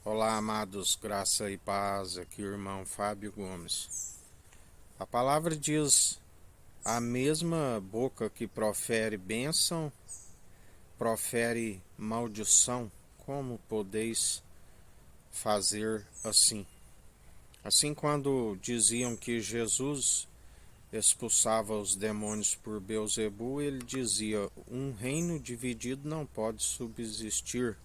Olá, amados, graça e paz, aqui o irmão Fábio Gomes. A palavra diz: a mesma boca que profere bênção, profere maldição. Como podeis fazer assim? Assim, quando diziam que Jesus expulsava os demônios por Beelzebu, ele dizia: um reino dividido não pode subsistir.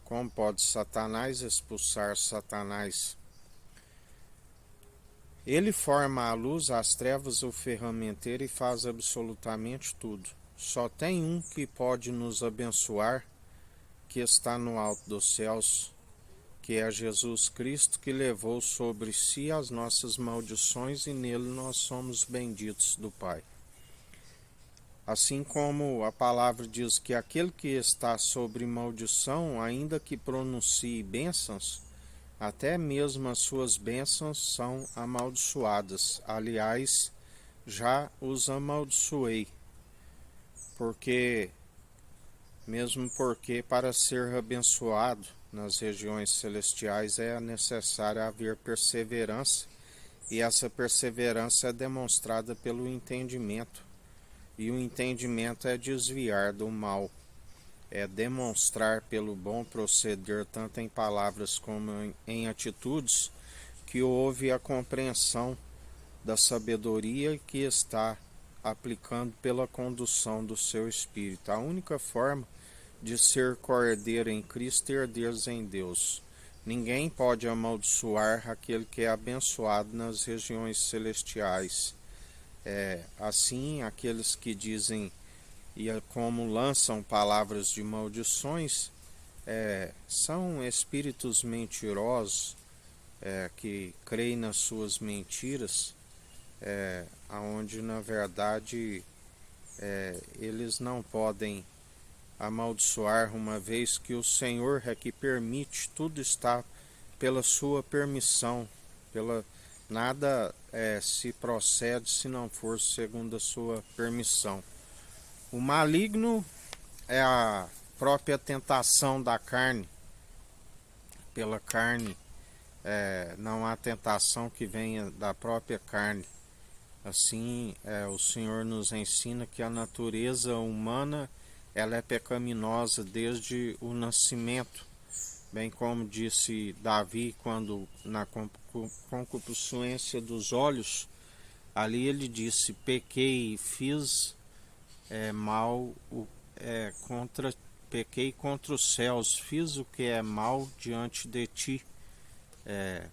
Como pode Satanás expulsar Satanás? Ele forma a luz, as trevas, o ferramenteiro e faz absolutamente tudo. Só tem um que pode nos abençoar, que está no alto dos céus, que é Jesus Cristo, que levou sobre si as nossas maldições e nele nós somos benditos do Pai. Assim como a palavra diz que aquele que está sobre maldição, ainda que pronuncie bênçãos, até mesmo as suas bênçãos são amaldiçoadas. Aliás, já os amaldiçoei, porque para ser abençoado nas regiões celestiais é necessário haver perseverança, e essa perseverança é demonstrada pelo entendimento, e o entendimento é desviar do mal, é demonstrar pelo bom proceder, tanto em palavras como em atitudes, que houve a compreensão da sabedoria que está aplicando pela condução do seu espírito. A única forma de ser cordeiro em Cristo e herdeiros em Deus. Ninguém pode amaldiçoar aquele que é abençoado nas regiões celestiais. Assim, aqueles que dizem e como lançam palavras de maldições, são espíritos mentirosos, que creem nas suas mentiras, aonde na verdade eles não podem amaldiçoar, uma vez que o Senhor é que permite, tudo está pela sua permissão, nada se procede se não for segundo a sua permissão. O maligno é a própria tentação da carne. Pela carne, não há tentação que venha da própria carne. Assim, o Senhor nos ensina que a natureza humana ela é pecaminosa desde o nascimento, bem como disse Davi quando na concupiscência dos olhos, ali ele disse: pequei e fiz mal, pequei contra os céus, fiz o que é mal diante de ti.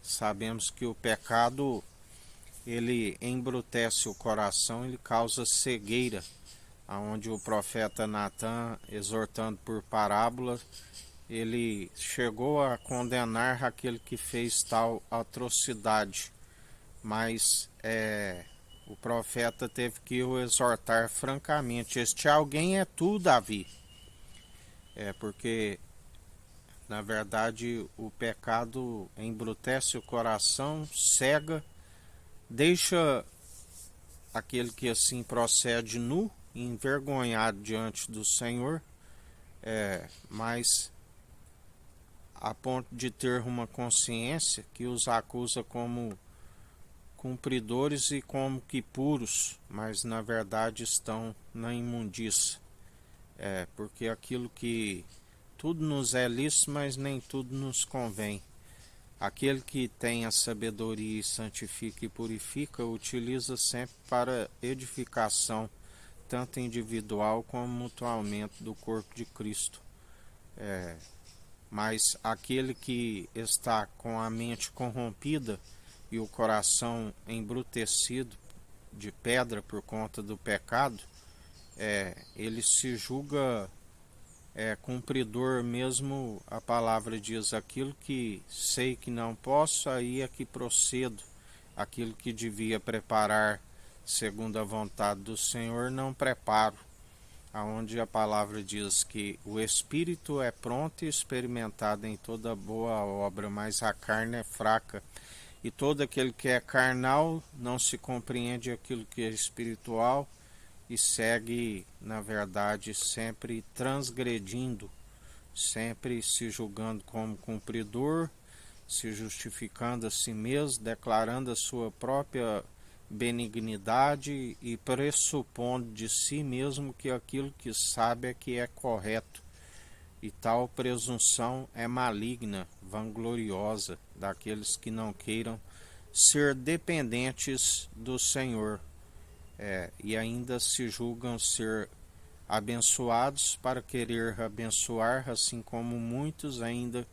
Sabemos que o pecado ele embrutece o coração, ele causa cegueira, aonde o profeta Natã, exortando por parábola, ele chegou a condenar aquele que fez tal atrocidade, mas o profeta teve que o exortar francamente: este alguém é tu, Davi. Porque na verdade o pecado embrutece o coração, cega, deixa aquele que assim procede nu, envergonhado diante do Senhor, mas a ponto de ter uma consciência que os acusa como cumpridores e como que puros, mas na verdade estão na imundícia. Porque aquilo que tudo nos é lícito, mas nem tudo nos convém. Aquele que tem a sabedoria e santifica e purifica, utiliza sempre para edificação, tanto individual como mutualmente, do corpo de Cristo. Mas aquele que está com a mente corrompida e o coração embrutecido de pedra por conta do pecado, ele se julga cumpridor, mesmo a palavra diz: aquilo que sei que não posso, aí é que procedo. Aquilo que devia preparar segundo a vontade do Senhor, não preparo. Aonde a palavra diz que o espírito é pronto e experimentado em toda boa obra, mas a carne é fraca. E todo aquele que é carnal não se compreende aquilo que é espiritual, e segue, na verdade, sempre transgredindo sempre se julgando como cumpridor, se justificando a si mesmo, declarando a sua própria benignidade e pressupondo de si mesmo que aquilo que sabe é que é correto. E tal presunção é maligna, vangloriosa, daqueles que não queiram ser dependentes do Senhor, e ainda se julgam ser abençoados para querer abençoar, assim como muitos ainda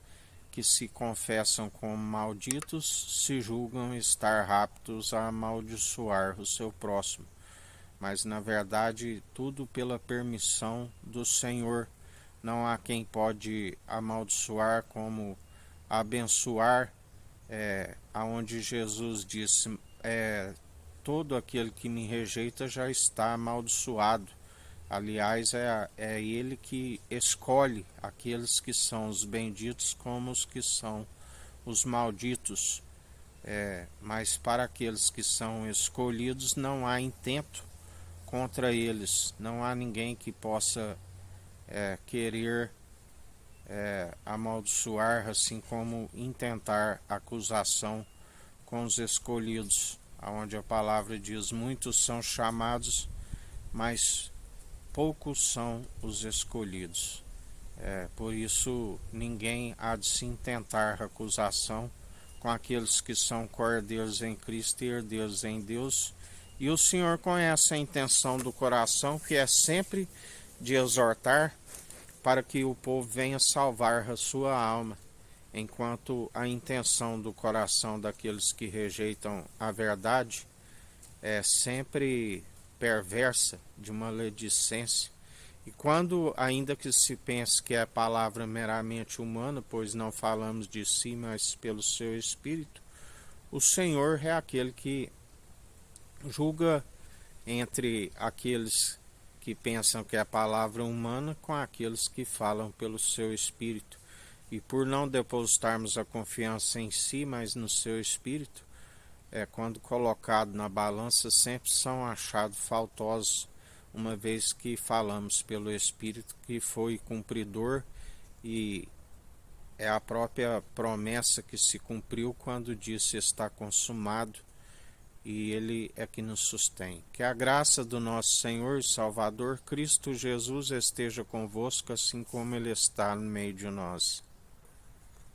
que se confessam como malditos se julgam estar aptos a amaldiçoar o seu próximo. Mas na verdade, tudo pela permissão do Senhor. Não há quem pode amaldiçoar como abençoar, aonde Jesus disse, todo aquele que me rejeita já está amaldiçoado. Aliás, é ele que escolhe aqueles que são os benditos como os que são os malditos. Mas para aqueles que são escolhidos não há intento contra eles. Não há ninguém que possa querer amaldiçoar, assim como intentar acusação com os escolhidos, onde a palavra diz, muitos são chamados, mas poucos são os escolhidos. Por isso ninguém há de se intentar acusação com aqueles que são cordeiros em Cristo e herdeiros em Deus. E o Senhor conhece a intenção do coração, que é sempre de exortar para que o povo venha salvar a sua alma, enquanto a intenção do coração daqueles que rejeitam a verdade é sempre perversa, de maledicência. E quando, ainda que se pense que é palavra meramente humana, pois não falamos de si, mas pelo seu Espírito, o Senhor é aquele que julga entre aqueles que pensam que é palavra humana com aqueles que falam pelo seu Espírito. E por não depositarmos a confiança em si, mas no seu Espírito, quando colocado na balança, sempre são achados faltosos, uma vez que falamos pelo Espírito, que foi cumpridor, e é a própria promessa que se cumpriu quando disse está consumado, e Ele é que nos sustém. Que a graça do nosso Senhor e Salvador Cristo Jesus esteja convosco, assim como Ele está no meio de nós.